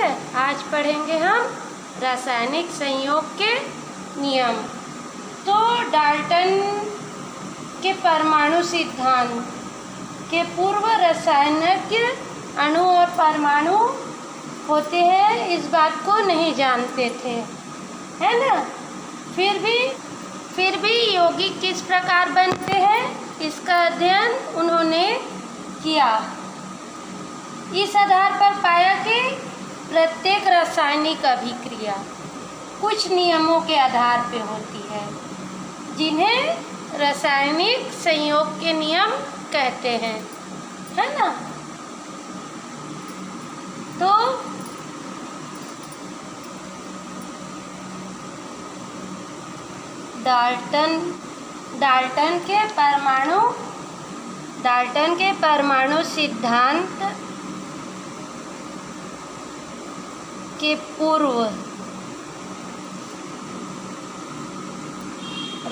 है, आज पढ़ेंगे हम रासायनिक संयोग के नियम। तो डाल्टन के परमाणु सिद्धांत के पूर्व रासायनिक अणु और परमाणु होते हैं, इस बात को नहीं जानते थे, है ना। फिर भी यौगिक किस प्रकार बनते हैं, इसका अध्ययन उन्होंने किया। इस आधार पर पाया कि प्रत्येक रासायनिक अभिक्रिया कुछ नियमों के आधार पर होती है, जिन्हें रासायनिक संयोग के नियम कहते हैं, है ना। तो डाल्टन के परमाणु सिद्धांत के पूर्व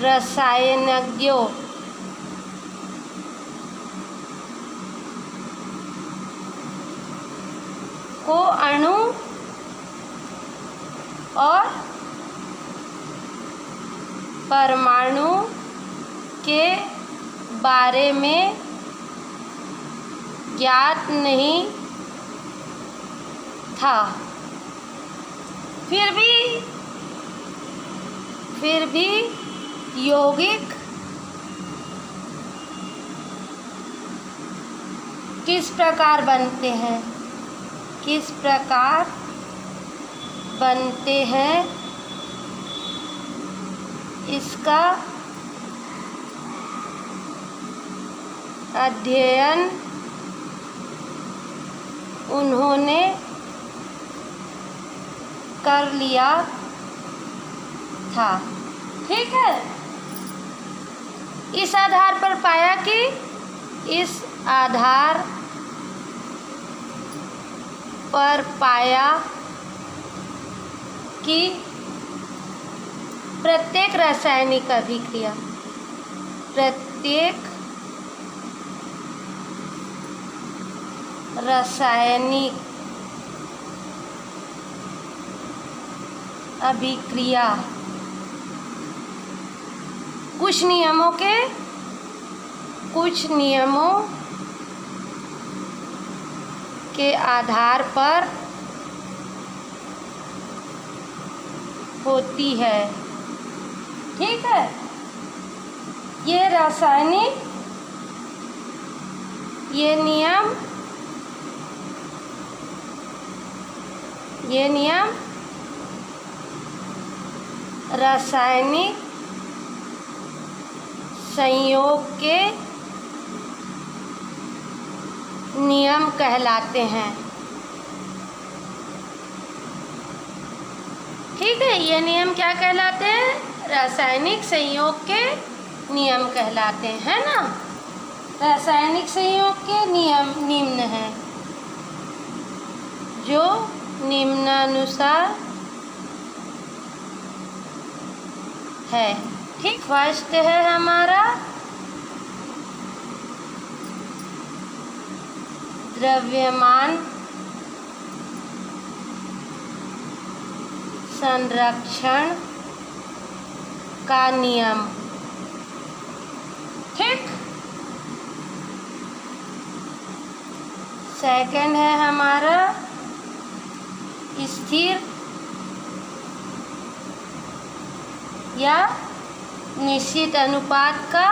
रसायनज्ञों को अणु और परमाणु के बारे में ज्ञात नहीं था। फिर भी यौगिक किस प्रकार बनते हैं, इसका अध्ययन उन्होंने कर लिया था। ठीक है। इस आधार पर पाया कि प्रत्येक रासायनिक अभिक्रिया कुछ नियमों के आधार पर होती है। ठीक है। ये नियम रासायनिक संयोग के नियम कहलाते हैं। ठीक है। ये नियम क्या कहलाते हैं? रासायनिक संयोग के नियम कहलाते हैं ना। रासायनिक संयोग के नियम निम्न हैं, जो निम्नानुसार है। ठीक। फर्स्ट है हमारा द्रव्यमान संरक्षण का नियम। ठीक। सेकंड है हमारा स्थिर या निश्चित अनुपात का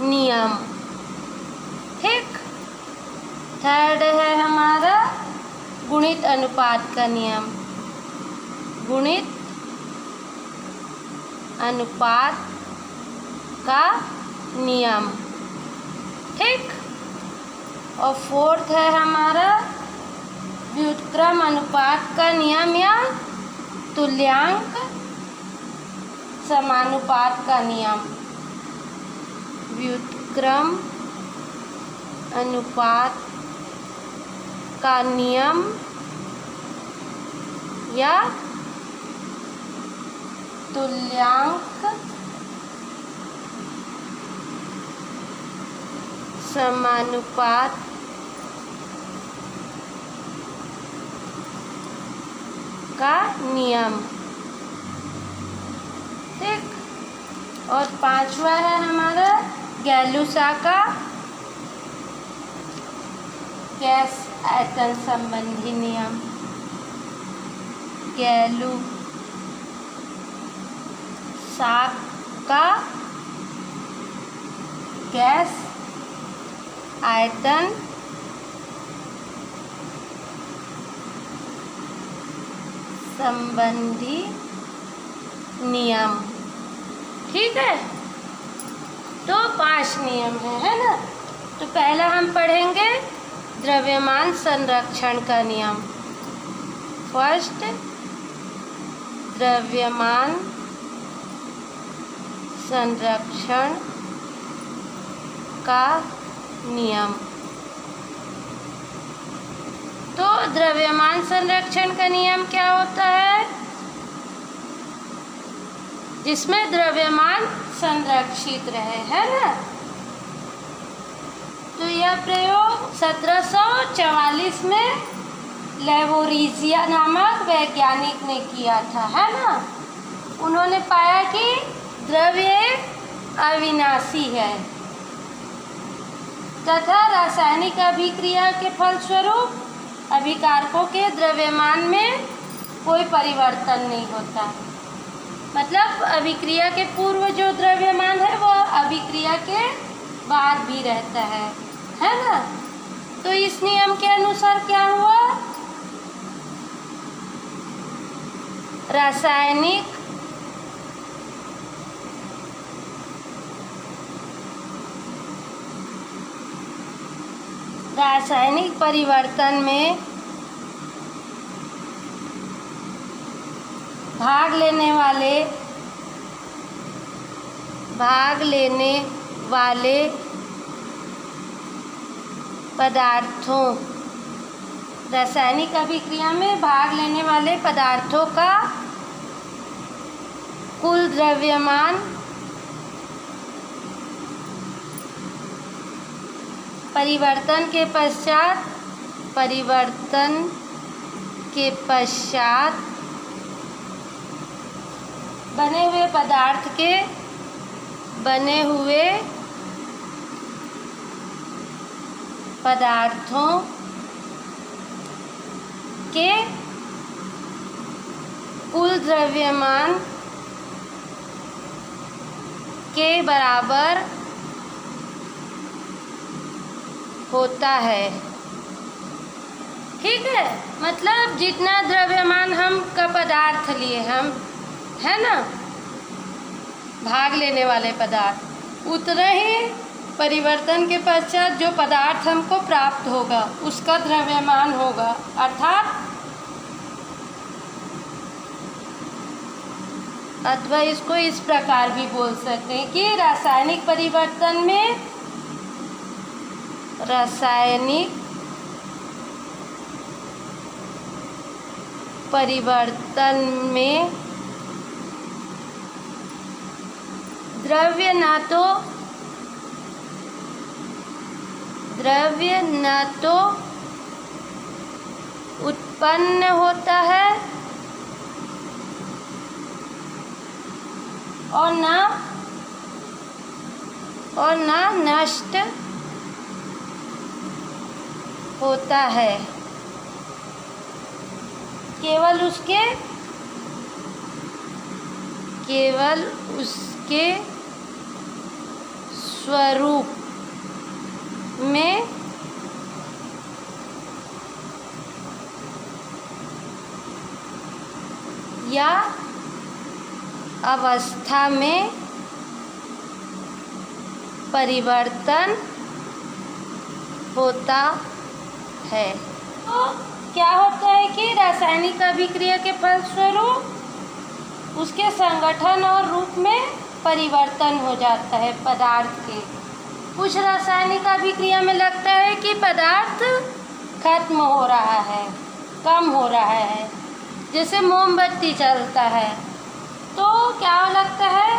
नियम। ठीक। थर्ड है हमारा गुणित अनुपात का नियम। गुणित अनुपात का नियम। ठीक। और फोर्थ है हमारा व्युत्क्रम अनुपात का नियम या तुल्यांक समानुपात का नियम। व्युत्क्रम अनुपात का नियम या तुल्यांक समानुपात का नियम। ठीक। और 5वां है हमारा गैलुसा का गैस आयतन संबंधी नियम। गैलुसा का गैस आयतन संबंधी नियम। ठीक है, तो 5 नियम है ना। तो पहला हम पढ़ेंगे द्रव्यमान संरक्षण का नियम। फर्स्ट, द्रव्यमान संरक्षण का नियम। तो द्रव्यमान संरक्षण का नियम क्या होता है? जिसमें द्रव्यमान संरक्षित रहे, है ना। तो यह प्रयोग 1744 में लेवोरिजिया नामक वैज्ञानिक ने किया था, है ना। उन्होंने पाया कि द्रव्य एक अविनाशी है तथा रासायनिक अभिक्रिया के फलस्वरूप अभिकारकों के द्रव्यमान में कोई परिवर्तन नहीं होता। मतलब अभिक्रिया के पूर्व जो द्रव्यमान है वह अभिक्रिया के बाद भी रहता है ना। तो इस नियम के अनुसार क्या हुआ? रासायनिक परिवर्तन में भाग लेने वाले पदार्थों, रासायनिक अभिक्रिया में भाग लेने वाले पदार्थों का कुल द्रव्यमान परिवर्तन के पश्चात बने हुए पदार्थों के कुल द्रव्यमान के बराबर होता है। ठीक है, मतलब जितना द्रव्यमान हम का पदार्थ लिए हम, है ना, भाग लेने वाले पदार्थ, उतना ही परिवर्तन के पश्चात जो पदार्थ हमको प्राप्त होगा उसका द्रव्यमान होगा। अथवा इसको इस प्रकार भी बोल सकते हैं कि रासायनिक परिवर्तन में द्रव्य न तो उत्पन्न होता है और न नष्ट होता है। केवल उसके स्वरूप में या अवस्था में परिवर्तन होता है। तो क्या होता है कि रासायनिक अभिक्रिया के फलस्वरूप उसके संगठन और रूप में परिवर्तन हो जाता है पदार्थ के। कुछ रासायनिक अभिक्रिया में लगता है कि पदार्थ खत्म हो रहा है, कम हो रहा है। जैसे मोमबत्ती चलता है तो क्या लगता है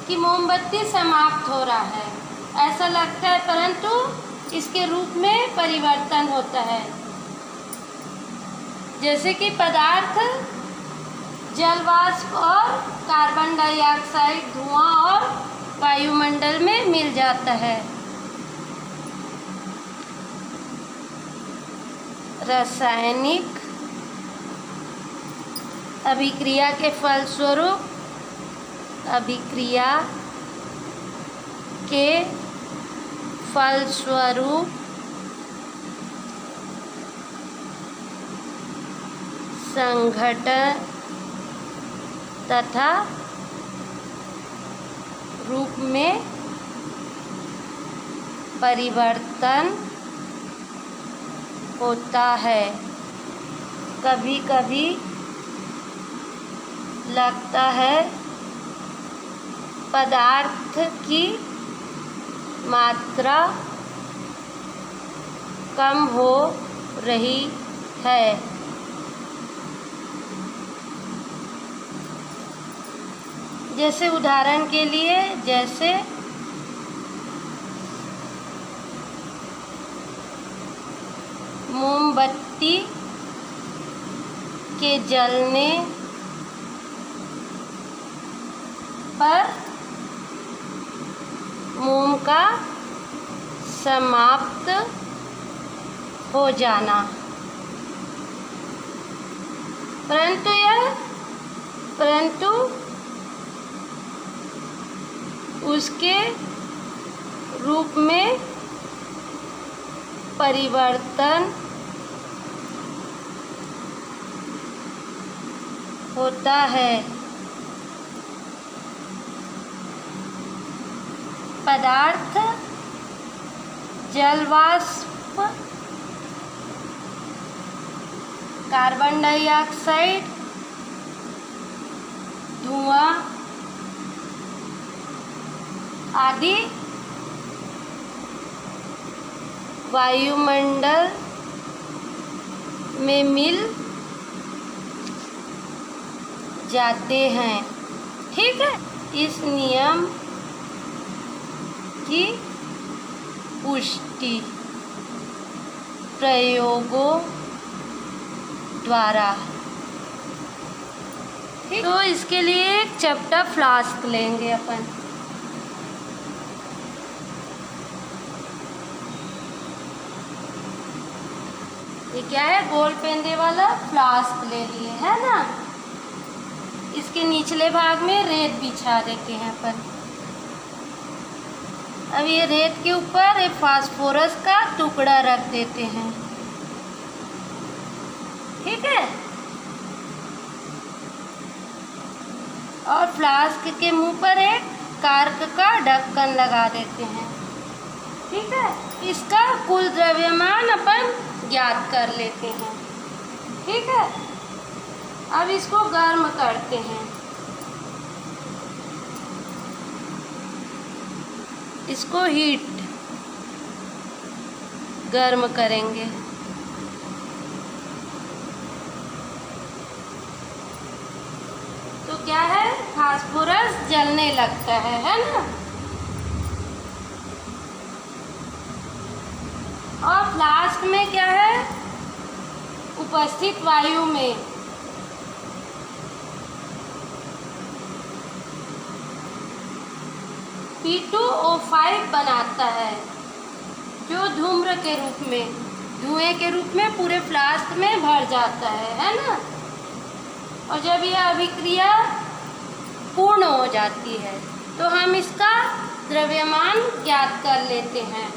कि मोमबत्ती समाप्त हो रहा है, ऐसा लगता है, परंतु इसके रूप में परिवर्तन होता है। जैसे कि पदार्थ जल वाष्प और कार्बन डाइऑक्साइड धुआं और वायुमंडल में मिल जाता है। रासायनिक अभिक्रिया के फलस्वरूप संघटन तथा रूप में परिवर्तन होता है। कभी कभी लगता है पदार्थ की मात्रा कम हो रही है। जैसे उदाहरण के लिए जैसे मोमबत्ती के जलने पर मोम का समाप्त हो जाना, परंतु उसके रूप में परिवर्तन होता है। पदार्थ जल वाष्प, कार्बन डाइऑक्साइड, धुआं आदि वायुमंडल में मिल जाते हैं। ठीक है, इस नियम की पुष्टि प्रयोगों द्वारा। ठीक, तो इसके लिए एक चपटा फ्लास्क लेंगे अपन। ये क्या है, गोल पेंदे वाला फ्लास्क ले लिए है ना। इसके निचले भाग में रेत बिछा देते हैं अपन। अब ये रेत के ऊपर एक फास्फोरस का टुकड़ा रख देते हैं। ठीक है, और फ्लास्क के मुंह पर एक कार्क का ढक्कन लगा देते हैं। ठीक है, इसका कुल द्रव्यमान अपन ज्ञात कर लेते हैं। ठीक है, अब इसको गर्म करते हैं। इसको हीट गर्म करेंगे। तो क्या है, फास्फोरस जलने लगता है ना। और फ्लास्क में क्या है, उपस्थित वायु में P2O5 बनाता है, जो धूम्र के रूप में, धुएं के रूप में पूरे फ्लास्क में भर जाता है ना। और जब यह अभिक्रिया पूर्ण हो जाती है तो हम इसका द्रव्यमान ज्ञात कर लेते हैं।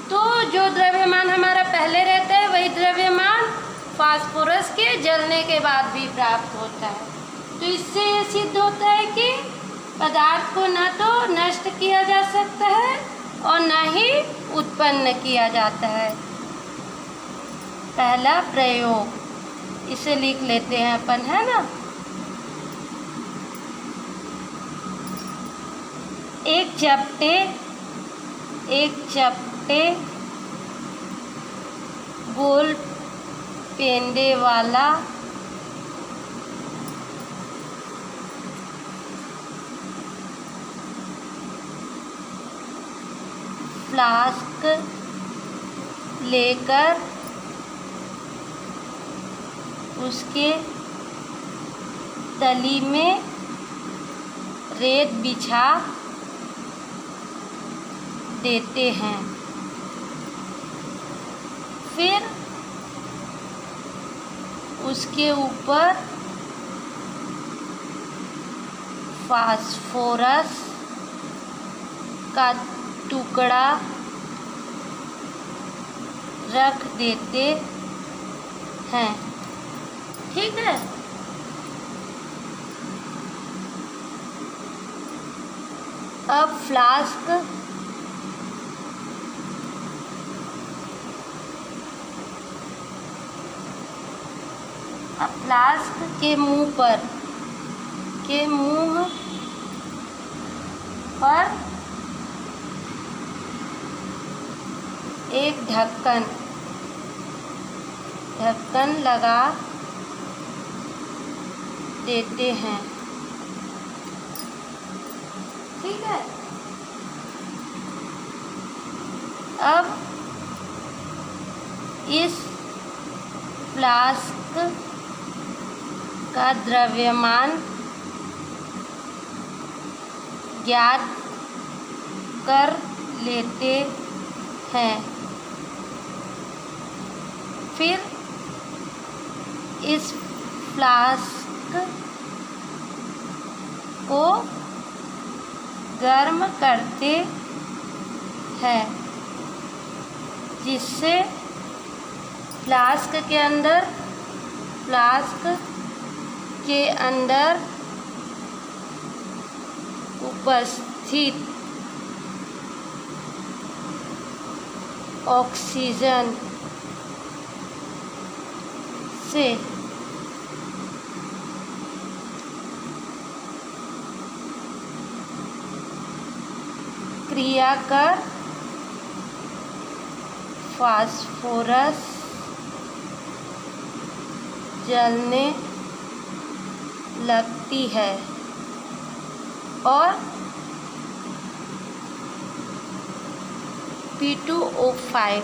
तो जो द्रव्यमान हमारा पहले रहता है वही द्रव्यमान फास्फोरस के जलने के बाद भी प्राप्त होता है। तो इससे ये सिद्ध होता है कि पदार्थ को न तो नष्ट किया जा सकता है और न ही उत्पन्न किया जाता है। पहला प्रयोग इसे लिख लेते हैं अपन, है ना। एक चपटे गोल पेंदे वाला फ्लास्क लेकर उसके तली में रेत बिछा देते हैं। फिर उसके ऊपर फास्फोरस का टुकड़ा रख देते हैं। ठीक है। अब फ्लास्क के मुंह पर एक ढक्कन लगा देते हैं। ठीक है। अब इस फ्लास्क का द्रव्यमान ज्ञात कर लेते हैं। फिर इस फ्लास्क को गर्म करते हैं, जिससे फ्लास्क के अंदर उपस्थित ऑक्सीजन से क्रिया कर फास्फोरस जलने लगती है और P2O5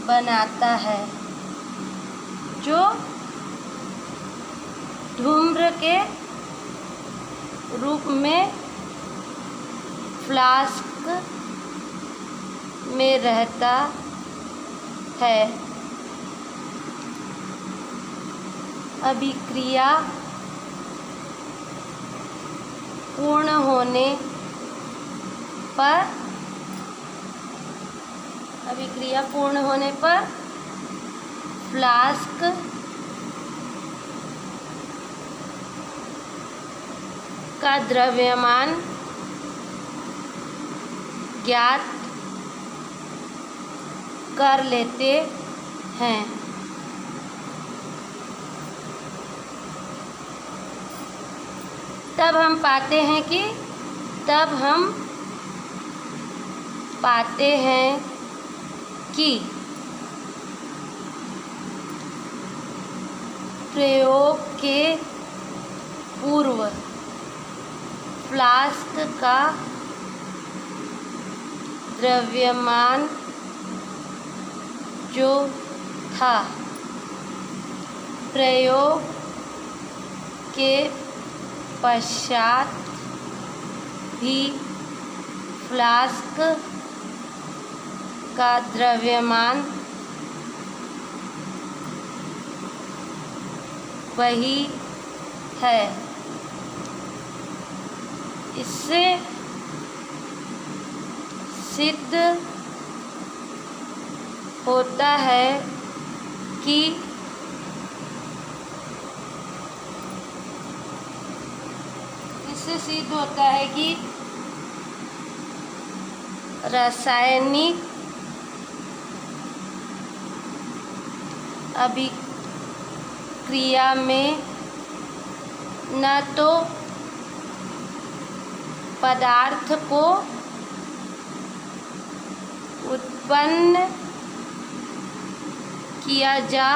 बनाता है, जो धूम्र के रूप में फ्लास्क में रहता है। अभिक्रिया पूर्ण होने पर फ्लास्क का द्रव्यमान ज्ञात कर लेते हैं। तब हम पाते हैं कि प्रयोग के पूर्व फ्लास्क का द्रव्यमान जो था, प्रयोग के पश्चात भी फ्लास्क का द्रव्यमान वही है। इससे सिद्ध होता है कि रासायनिक अभिक्रिया में न तो पदार्थ को उत्पन्न किया जा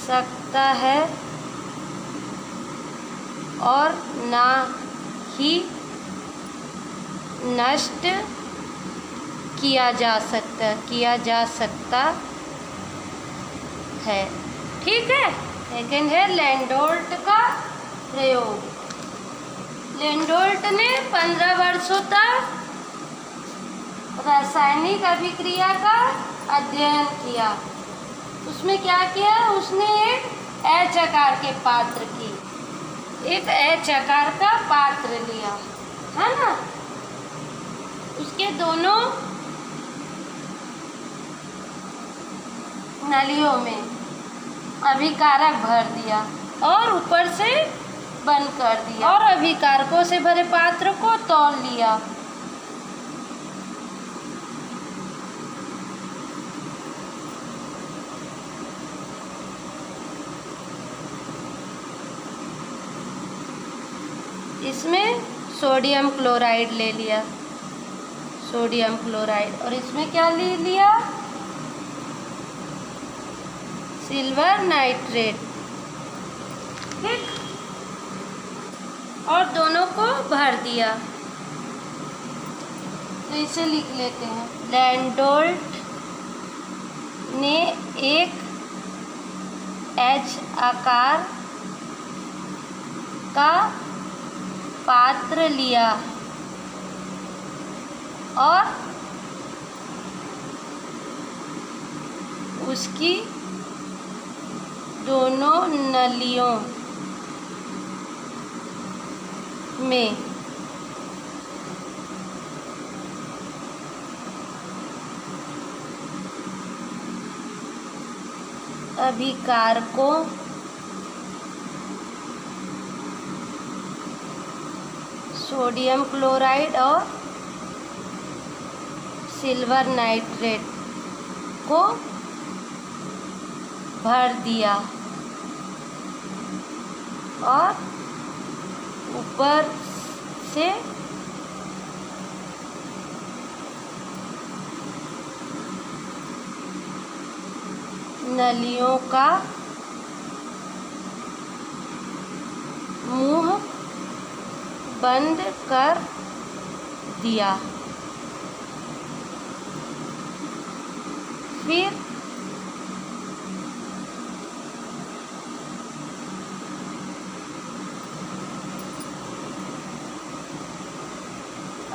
सकता है और ना ही नष्ट किया जा सकता है। ठीक है। सेकेंड है लैंडोल्ट का प्रयोग। लैंडोल्ट ने 15 वर्षों तक रासायनिक अभिक्रिया का अध्ययन किया। उसमें क्या किया? उसने एक एच आकार के पात्र की एक एच आकार का पात्र लिया, है ना। उसके दोनों नलियों में अभिकारक भर दिया और ऊपर से बंद कर दिया और अभिकारकों से भरे पात्र को तौल लिया। इसमें सोडियम क्लोराइड ले लिया, सोडियम क्लोराइड, और इसमें क्या ले लिया? Silver nitrate. ठीक। और दोनों को भर दिया। तो इसे लिख लेते हैं। लैंडोल्ट ने एक एच आकार का पात्र लिया और उसकी दोनों नलियों में अभिकारकों सोडियम क्लोराइड और सिल्वर नाइट्रेट को भर दिया और ऊपर से नलियों का मुंह बंद कर दिया। फिर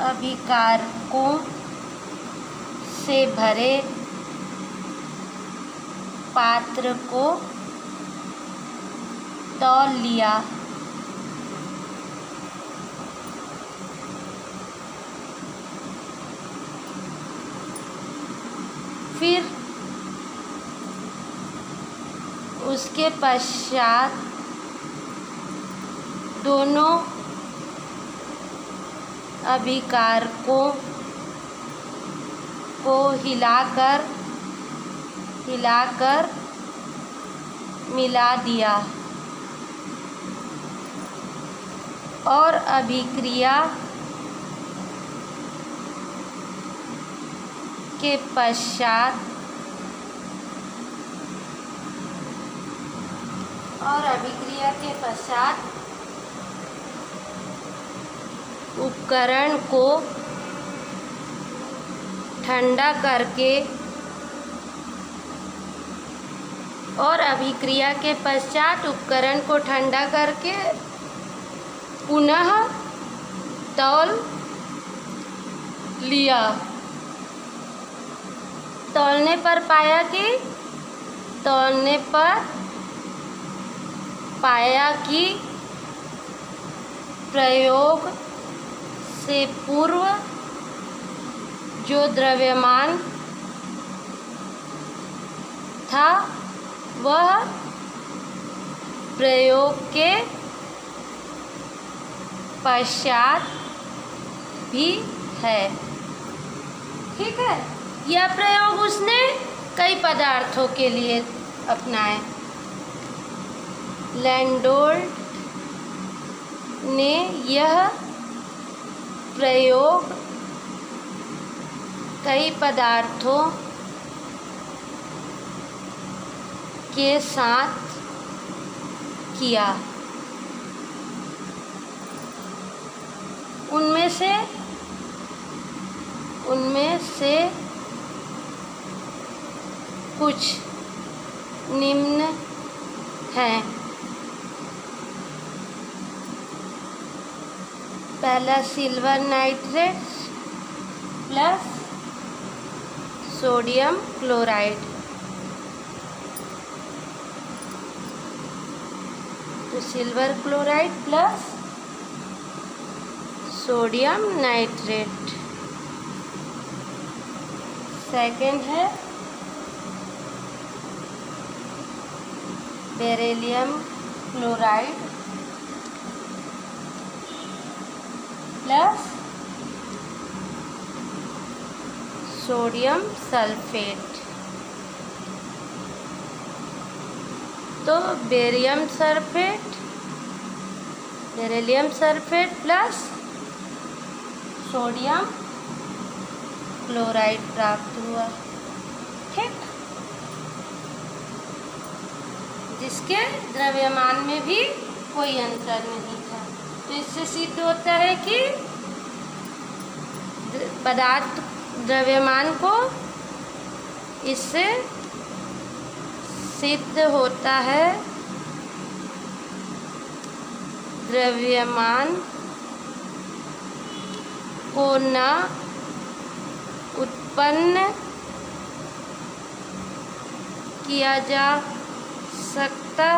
अभिकारकों से भरे पात्र को तौल लिया। फिर उसके पश्चात दोनों अभिकारकों को हिलाकर मिला दिया और अभिक्रिया के पश्चात उपकरण को ठंडा करके पुनः तौल लिया। तौलने पर पाया कि प्रयोग से पूर्व जो द्रव्यमान था वह प्रयोग के पश्चात भी है। ठीक है। यह प्रयोग उसने कई पदार्थों के लिए अपनाए। लैंडोल्ट ने यह प्रयोग कई पदार्थों के साथ किया। उनमें से कुछ निम्न हैं। पहला silver nitrate plus sodium chloride. तो silver chloride plus sodium nitrate. Second है beryllium chloride plus sodium sulphate. तो beryllium sulphate plus sodium chloride प्राप्त हुआ। ठीक, जिसके द्रव्यमान में भी कोई अंतर नहीं था। तो इससे सिद्ध होता है कि पदार्थ द्रव्यमान को, इससे सिद्ध होता है द्रव्यमान को न उत्पन्न किया जा सकता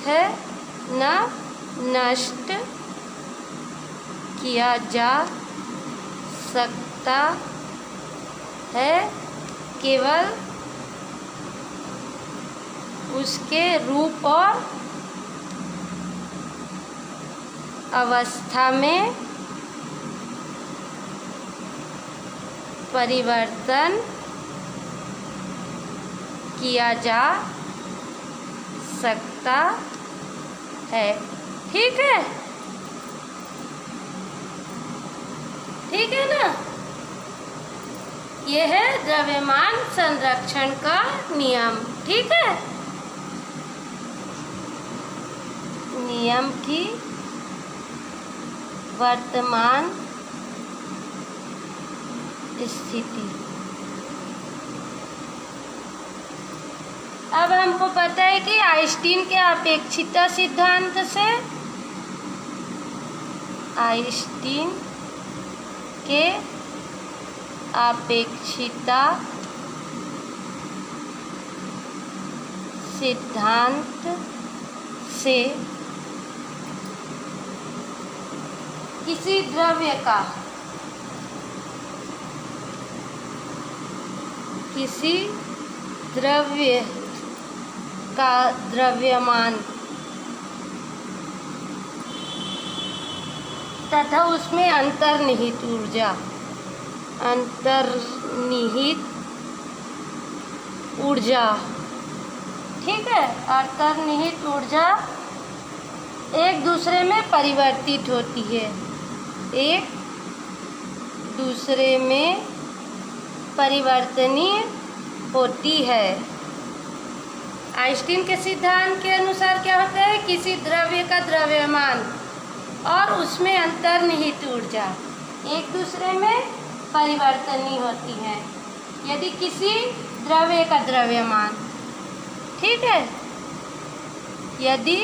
है न नष्ट किया जा सकता है, केवल उसके रूप और अवस्था में परिवर्तन किया जा सकता है। ठीक है, ठीक है ना। यह है द्रव्यमान संरक्षण का नियम। ठीक है, नियम की वर्तमान स्थिति। अब हमको पता है कि आइंस्टीन के अपेक्षिता सिद्धांत से, आइंस्टीन के अपेक्षिता सिद्धांत से किसी द्रव्य का द्रव्यमान तथा उसमें अंतर्निहित ऊर्जा, ठीक है, अंतर्निहित ऊर्जा एक दूसरे में परिवर्तित होती है, एक दूसरे में परिवर्तनीय होती है। आइंस्टीन के सिद्धांत के अनुसार क्या होता है, किसी द्रव्य का द्रव्यमान और उसमें अंतर्निहित ऊर्जा एक दूसरे में परिवर्तनीय होती है। यदि किसी द्रव्य का द्रव्यमान, ठीक है, यदि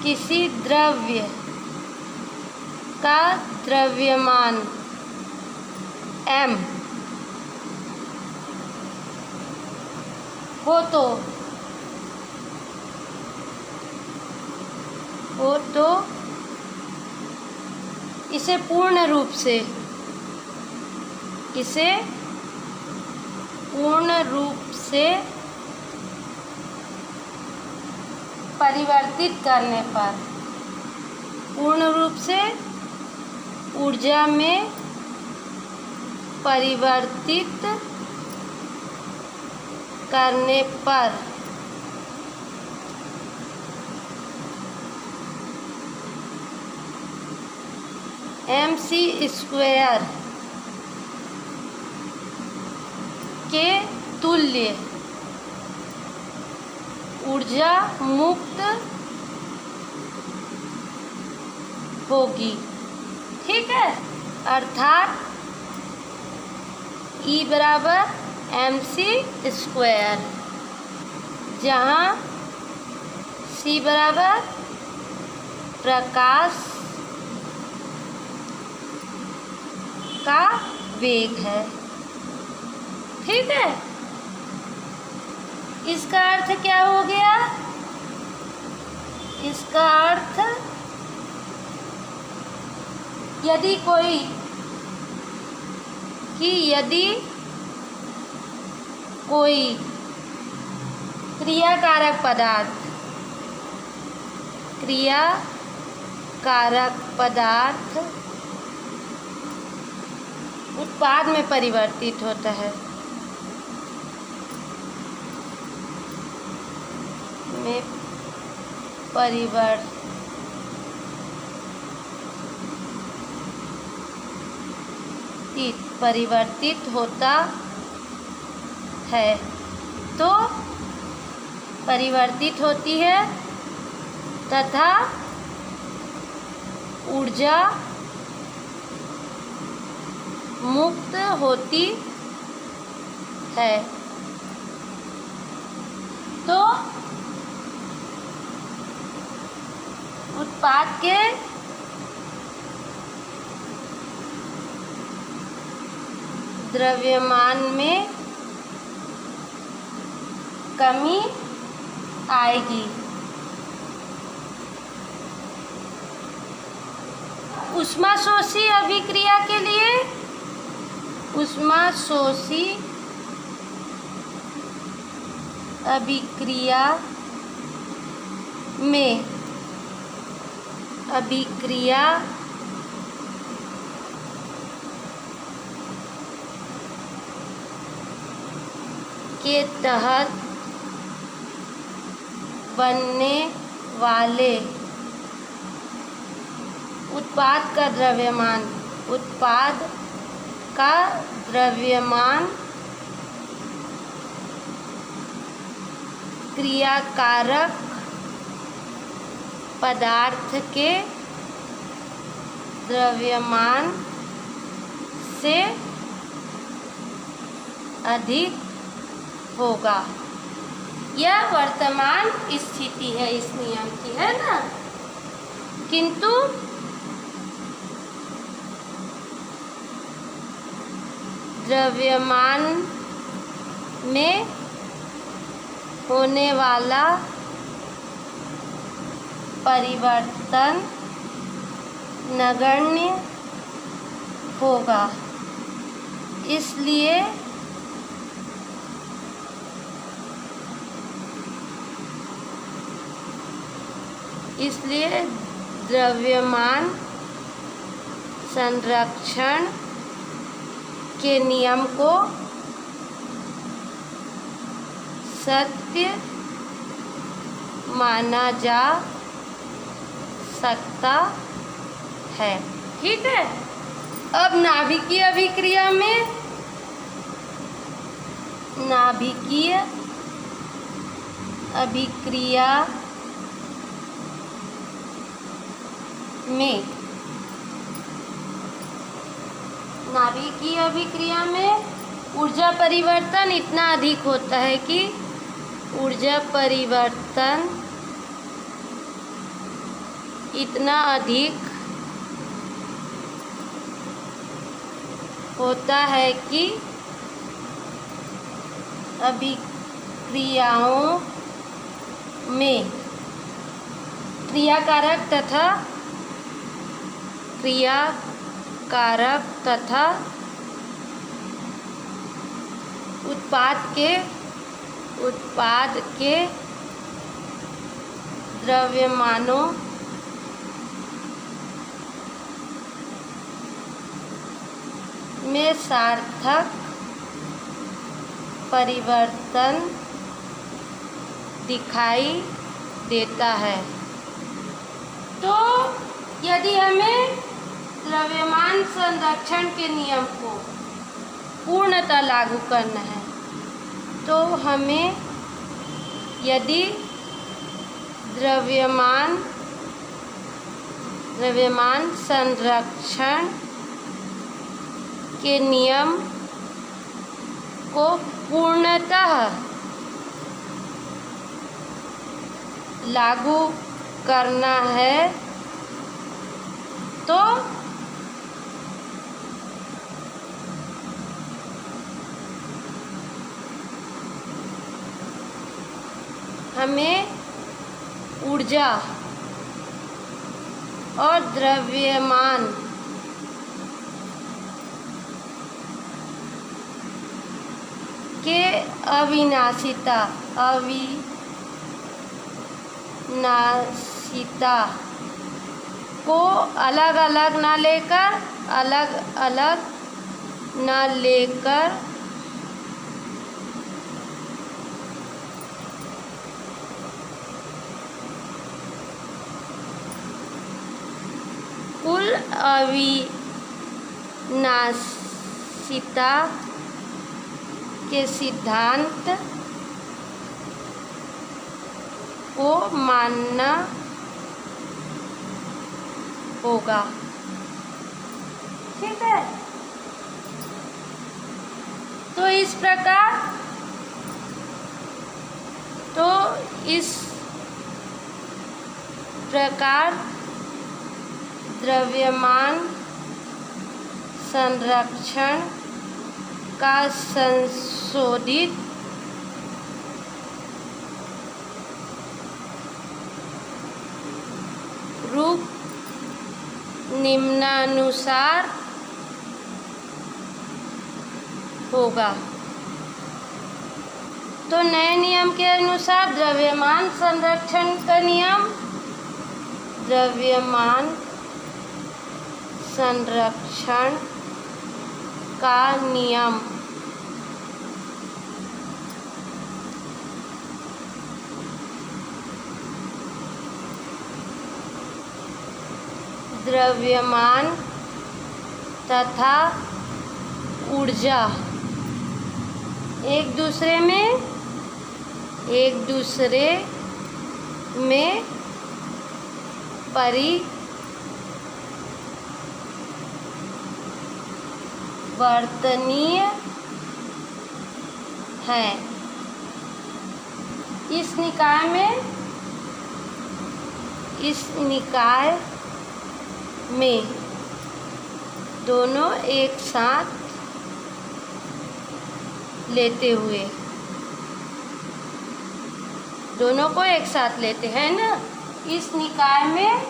किसी द्रव्य का द्रव्यमान m हो तो इसे पूर्ण रूप से परिवर्तित करने पर, पूर्ण रूप से ऊर्जा में परिवर्तित करने पर mc² के तुल्य ऊर्जा मुक्त होगी। ठीक है, अर्थात E बराबर mc², जहाँ c बराबर प्रकाश का वेग है। ठीक है, इसका अर्थ क्या हो गया? इसका अर्थ यदि कोई क्रियाकारक पदार्थ उत्पाद में परिवर्तित होता है, परिवर्तित होता है, तो परिवर्तित होती है तथा ऊर्जा मुक्त होती है। तो उत्पाद के द्रव्यमान में कमी आएगी। ऊष्माशोषी अभिक्रिया के लिए ऊष्माशोषी अभिक्रिया में के तहत बनने वाले उत्पाद का द्रव्यमान क्रियाकारक पदार्थ के द्रव्यमान से अधिक होगा। यह वर्तमान स्थिति है इस नियम की, है ना। किंतु द्रव्यमान में होने वाला परिवर्तन नगण्य होगा। इसलिए द्रव्यमान संरक्षण के नियम को सत्य माना जा सकता है। ठीक है, अब नाभिकीय अभिक्रिया में ऊर्जा परिवर्तन इतना अधिक होता है कि ऊर्जा परिवर्तन इतना अधिक होता है कि अभिक्रियाओं में क्रियाकारक तथा उत्पाद के द्रव्यमानों में सार्थक परिवर्तन दिखाई देता है। तो यदि हमें द्रव्यमान संरक्षण के नियम को पूर्णतः लागू करना है, तो हमें यदि द्रव्यमान संरक्षण के नियम को पूर्णतः लागू करना है तो हमें ऊर्जा और द्रव्यमान के अविनाशिता को अलग अलग न लेकर कुल अविनाशिता के सिद्धांत को मानना होगा। ठीक है, तो इस प्रकार द्रव्यमान संरक्षण का संशोधित रूप निम्नानुसार होगा। तो नए नियम के अनुसार द्रव्यमान संरक्षण का नियम, द्रव्यमान संरक्षण का नियम द्रव्यमान तथा ऊर्जा एक दूसरे में परिवर्तनीय है। इस निकाय में दोनों एक साथ लेते हुए, दोनों को एक साथ लेते हैं ना, इस निकाय में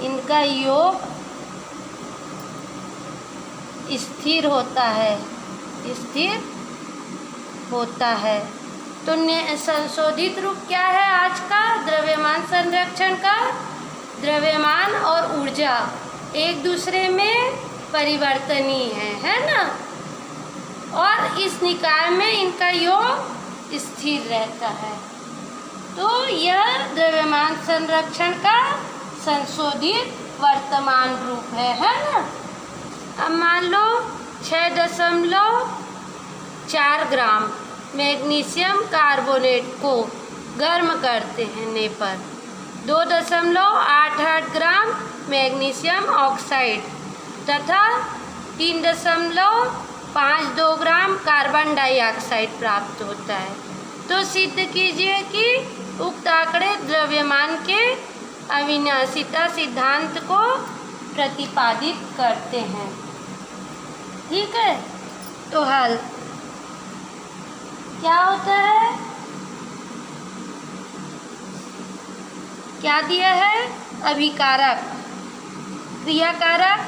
इनका योग स्थिर होता है। तो संशोधित रूप क्या है आज का द्रव्यमान संरक्षण का? द्रव्यमान और ऊर्जा एक दूसरे में परिवर्तनीय है ना, और इस निकाय में इनका योग स्थिर रहता है। तो यह द्रव्यमान संरक्षण का संशोधित वर्तमान रूप है ना। अब मान लो 6.4 ग्राम मैग्नीशियम कार्बोनेट को गर्म करते हैं पर 2.88 ग्राम मैग्नीशियम ऑक्साइड तथा 3.52 ग्राम कार्बन डाइऑक्साइड प्राप्त होता है। तो सिद्ध कीजिए कि उक्त आंकड़े द्रव्यमान के अविनाशिता सिद्धांत को प्रतिपादित करते हैं। ठीक है, तो हल क्या होता है? क्या दिया है? अभिकारक, क्रियाकारक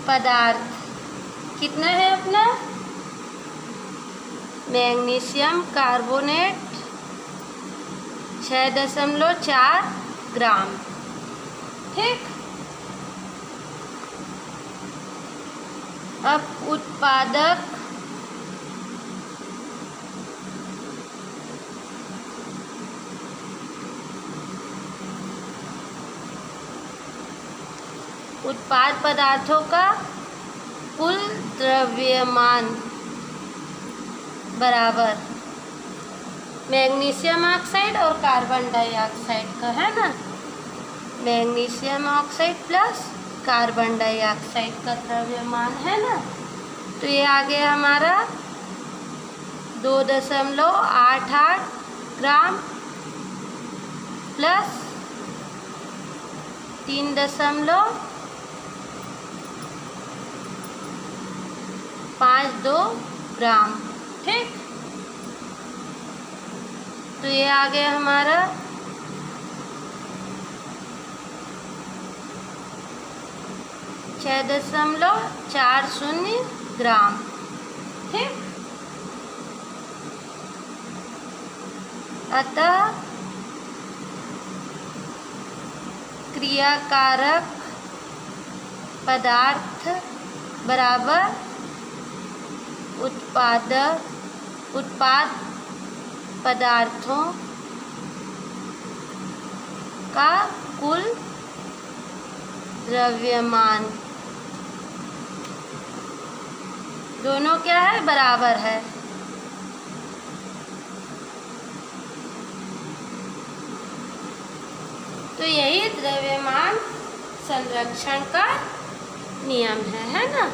पदार्थ कितना है अपना? मैग्नीशियम कार्बोनेट 6.4 ग्राम। ठीक, अब उत्पादक उत्पाद पदार्थों का कुल द्रव्यमान बराबर मैग्नीशियम ऑक्साइड और कार्बन डाइऑक्साइड का, है ना। Magnesium oxide plus carbon dioxide का द्रव्यमान, है ना। तो ये आ गया हमारा 2.88 ग्राम प्लस 3.52 ग्राम, ठीक। तो ये आ गया हमारा 6.40 ग्राम, ठीक। अतः क्रियाकारक पदार्थ बराबर उत्पाद पदार्थों का कुल द्रव्यमान, दोनों क्या है, बराबर है। तो यही द्रव्यमान संरक्षण का नियम है ना।